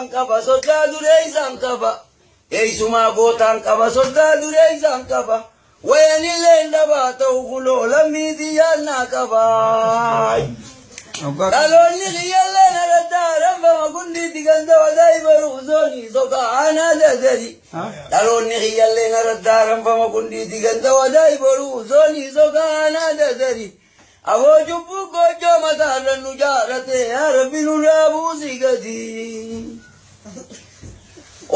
gootaan qaba sodaa dureeysaan qaba eeysumaa gootaan qaba sodaa dureeysaan qaba wayanillee dhabaa ta'u kuloo lammii xiyyaannaa qaba dhaloonni kiyyallee naraddaa rafama kundiitti ganda wadaa ibaruu zoonii sokaa aanaa dadari dhaloonni kiyyallee naraddaa rafama kundiitti ganda wadaa ibaruu zoonii sokaa aanaa dadari aboo jubbuu goojjoo mataarra nu jaarate yaa rabbi nu dhaabuusi gadi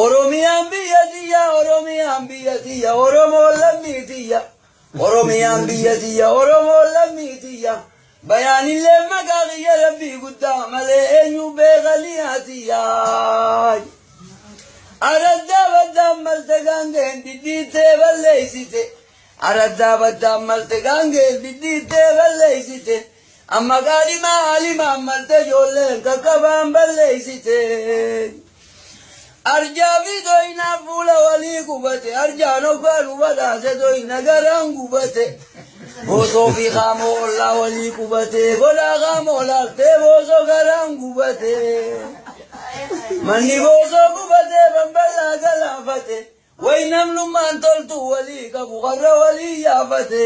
oromiyaan biyya tiyya oromiyaan biyya tiyya oromoo lammii tiyya oromiyaan biyya tiyya oromoo lammii tiyya bayaanillee maqaa kiyya rabbii guddaa malee eenyu beekanii hatiyyaa araddaa baddaan malte gaangeen diddiittee balleeysite araddaa baddaan malte gaangeen diddiittee balleeysite amma qaadhimaa alimaan malte ijoolleen kakkabaan balleeysite arjaa fi doyinaa fuula walii gubate arjaan hoggaan hubataase doyina garaan gubate boosoo fi qaamoo ollaa walii gubate godhaa qaamoo laaltee boosoo garaan gubate manni boosoo gubate bamballaa galaafate way namnummaan toltu walii qabu qarra walii yaafate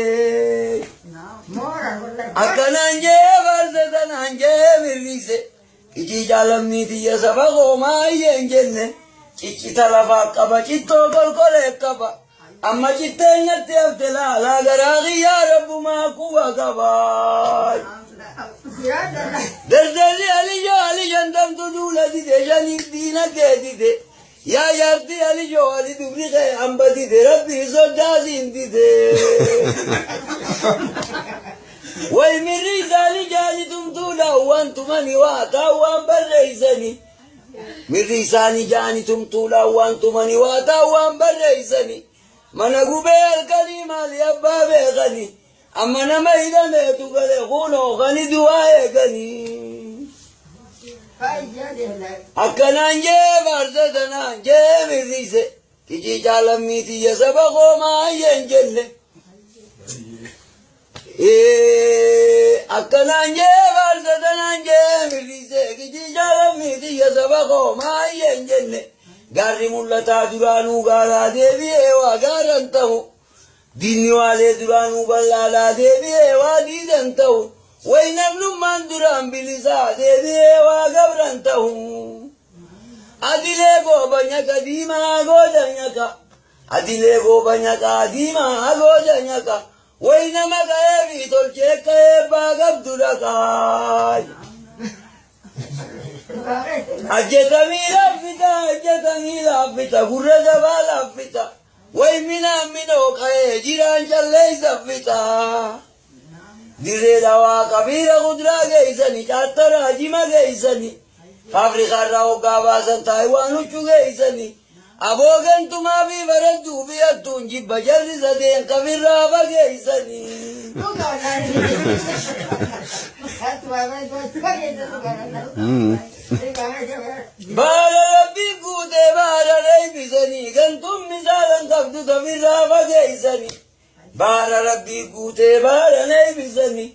akkanaan jee barse tanaan jee mirrise ijii jaalamnii tiyya saba qoomaa iyyeen jenne ciccita lafaa qaba cittoo kolkolee qaba amma citteenyatti hafte laalaa garaa kiyyaa rabbumaa quba qaba dardalli alijoo alijantamtu duula dide shaniif diina kee dide yaa yaarti alijoo ali dubri kee hamba dide rabbii soddaasiin dide way mirri isaanii jaanitumtuudha wantumani waa taawwaan barreeysani mirri isaanii jaanitumtuudha wantumani waa taawwaan barreeysani mana gubee halkanii maali abbaa beekani amma nama hidhameetu gale kunoo kani du'aa eeganii akkanaan jee barsa tanaan jee mirrise kijii jaalammii tiyya saba qoomaa ayyeen jenne akkanaan jee barsa tanaan jee mirrise kijii jaalammii tiyya saba qoomaa ayyeen jenne gaarri mul'ataa duraanuu gaaraa deebi'ee waa gaaran ta'u diinni waalee duraanuu bal'aadhaa deebi'ee waa diidan ta'u way namnummaan duraan bilisaa deebi'ee waa gabran ta'u adilee gooba nyaka diimaa gooda nyaka adilee gooba nyaka diimaa gooda nyaka way nama ga'ee fi tolchee ka'ee baa gabdu dhaqaay ajjetamii laaffita gurra dabaa laaffita way minaan minoo qa'ee jiraan calleeysa fita dirree dawaa qabiira kuduraa geeysani caattaraa jima geeysani faafrikaarraa hoggaa baasan taayiwaan huccuu geeysani aboogantumaa fi baradduu fi hattuun jibba jarri sadeen qabirraa fageeysani baara rabbii guutee baara reeybisanii gantuun misaalan qabdu tafirraa fageeysani baara rabbii guutee baara reeybisanii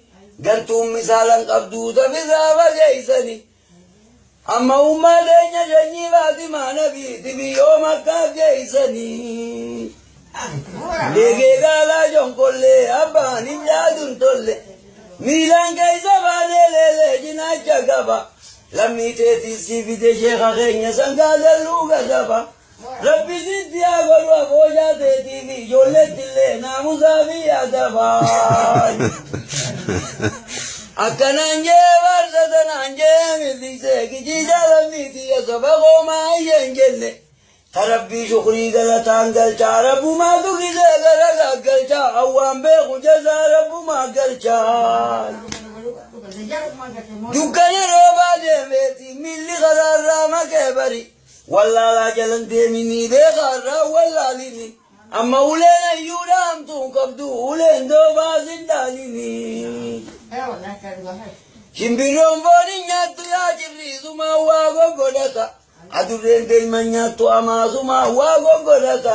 gantuun misaalan qabdu tafirraa fageeysani amma ummaa teenya shanyii faatimaa nabiiti biyyoo makkaa geeysanii deegee gaalaa jonkollee abbaan hin yaadun tolle miilaan keeysa baanee leelee jinaacha qaba lammii teetiisii fide sheeka keenya sangaa dalluu gadaba rabbi sitti haa godhu aboojaa teetii fi ijoollettillee naamusaa fi adabaa akkanaan jee barsa tanaan jee mirrise kijii jaalamnii tiyya saba qoomaa ayyeen jenne tarabbii shukrii galataan galchaa rabbumaa tuqisee gara gaggalchaa awwaan beeku jazaa rabbumaa galchaa dukkana roobaa deemeeti milli karaarraa makee bari wallaalaa jalan deeminii beekaarraa wallaalini amma uleen ayyuu dhaamtuun qabdu uleen doobaa sindaalini shimbirroon fooniin nyaattu yaa cirriisumaa waa goggodhata adurreen deeman nyaattu amaasumaa waa goggodhata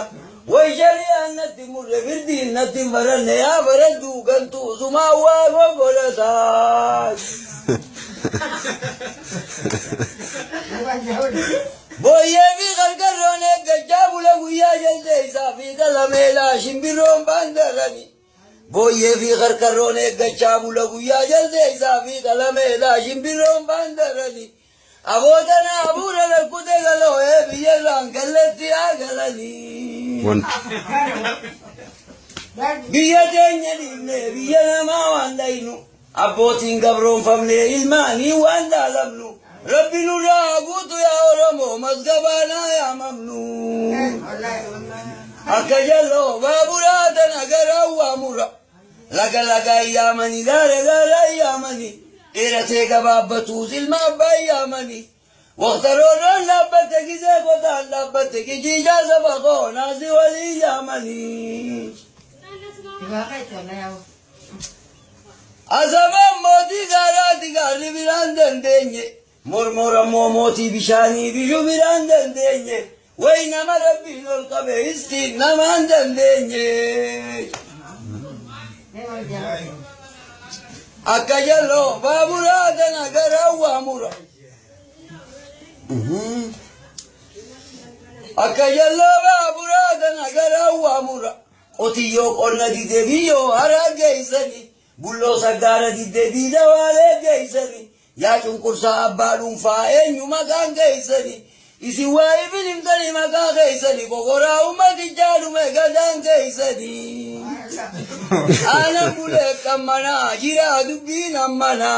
way shari'aan natti murre firdiin natti baranne yaa baraddu gantuu sumaa waa goggodhata بويه في غرقروني قجابو لقويا جلديسا في قلميلا شمبرون باندرني بويه في غرقروني قجابو لقويا جلديسا في قلميلا شمبرون باندرني أبوتنا أبونا لكوتي قالوا بيجران قلتي أقلني بيجتين يديني بيجنا ما واندينو أبوتين قبرون فمني إلماني واندا لبنو ربي نورا قوتو يا ورمو مزقبانا يا ممنون أكجلو بابراتنا قروا مرا لقا يامني غارة يامني إيرتك بابتوز المابا يامني واخترون لبتك زيكوتا لبتك جيجا سبقو نازي ولي يامني أزمان موتي غاراتي غاري براندن ديني مرمورا موموتي بشاني بشو براندن ديني وينما ربي نلقى استيق نماندن ديني أكجلو بابراتنا قروا مرا أكجلو بابراتنا قروا مرا قطيو قلنا دي دبيو هرا جيسني بلو سقدار دي دبي دوالي جيسني يا شنكرسا أبالون فاين يمكان جيسني isi wae bilim tani maka kaisani kokora umati jalu megadan kaisani ana bule kamana jira dubi namana